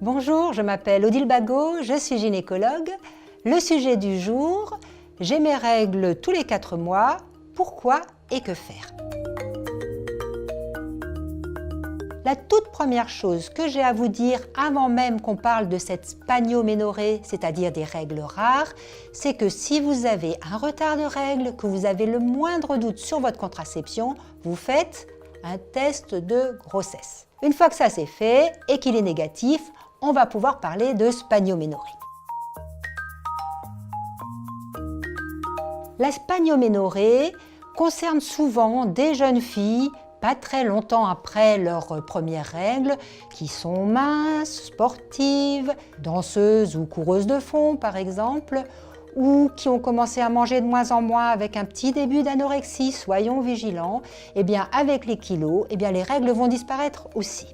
Bonjour, je m'appelle Odile Bagot, je suis gynécologue. Le sujet du jour, j'ai mes règles tous les 4 mois, pourquoi et que faire? La toute première chose que j'ai à vous dire avant même qu'on parle de cette spanioménorrhée, c'est-à-dire des règles rares, c'est que si vous avez un retard de règles, que vous avez le moindre doute sur votre contraception, vous faites un test de grossesse. Une fois que ça c'est fait et qu'il est négatif, on va pouvoir parler de spanioménorrhée. La spanioménorrhée concerne souvent des jeunes filles pas très longtemps après leurs premières règles, qui sont minces, sportives, danseuses ou coureuses de fond par exemple, ou qui ont commencé à manger de moins en moins avec un petit début d'anorexie, soyons vigilants, et bien avec les kilos, et bien les règles vont disparaître aussi.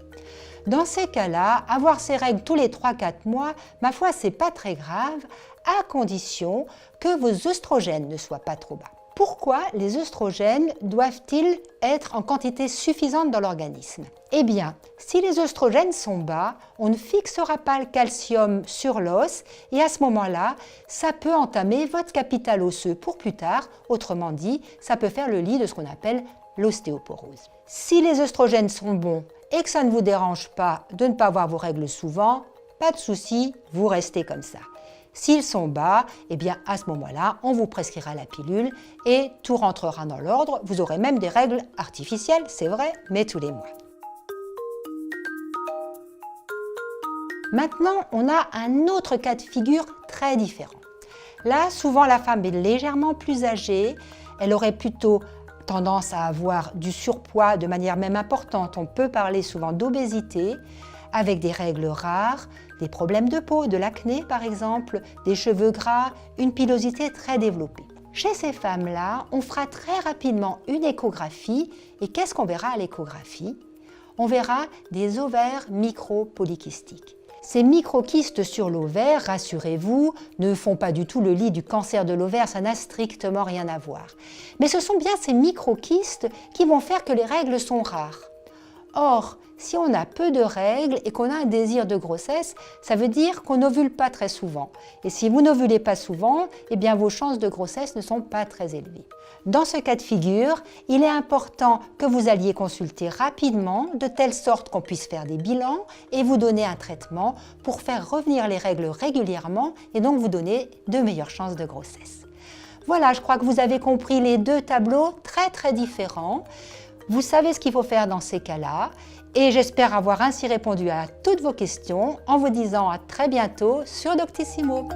Dans ces cas-là, avoir ces règles tous les 3-4 mois, ma foi, c'est pas très grave, à condition que vos œstrogènes ne soient pas trop bas. Pourquoi les œstrogènes doivent-ils être en quantité suffisante dans l'organisme? Eh bien, si les œstrogènes sont bas, on ne fixera pas le calcium sur l'os et à ce moment-là, ça peut entamer votre capital osseux pour plus tard. Autrement dit, ça peut faire le lit de ce qu'on appelle l'ostéoporose. Si les œstrogènes sont bons et que ça ne vous dérange pas de ne pas avoir vos règles souvent, pas de souci, vous restez comme ça. S'ils sont bas, eh bien à ce moment-là, on vous prescrira la pilule et tout rentrera dans l'ordre. Vous aurez même des règles artificielles, c'est vrai, mais tous les mois. Maintenant, on a un autre cas de figure très différent. Là, souvent, la femme est légèrement plus âgée. Elle aurait plutôt tendance à avoir du surpoids de manière même importante. On peut parler souvent d'obésité, avec des règles rares, des problèmes de peau, de l'acné par exemple, des cheveux gras, une pilosité très développée. Chez ces femmes-là, on fera très rapidement une échographie et qu'est-ce qu'on verra à l'échographie? On verra des ovaires micro-polykystiques. Ces microkystes sur l'ovaire, rassurez-vous, ne font pas du tout le lit du cancer de l'ovaire, ça n'a strictement rien à voir. Mais ce sont bien ces microkystes qui vont faire que les règles sont rares. Or, si on a peu de règles et qu'on a un désir de grossesse, ça veut dire qu'on n'ovule pas très souvent. Et si vous n'ovulez pas souvent, eh bien vos chances de grossesse ne sont pas très élevées. Dans ce cas de figure, il est important que vous alliez consulter rapidement, de telle sorte qu'on puisse faire des bilans et vous donner un traitement pour faire revenir les règles régulièrement et donc vous donner de meilleures chances de grossesse. Voilà, je crois que vous avez compris les deux tableaux très différents. Vous savez ce qu'il faut faire dans ces cas-là et j'espère avoir ainsi répondu à toutes vos questions en vous disant à très bientôt sur Doctissimo.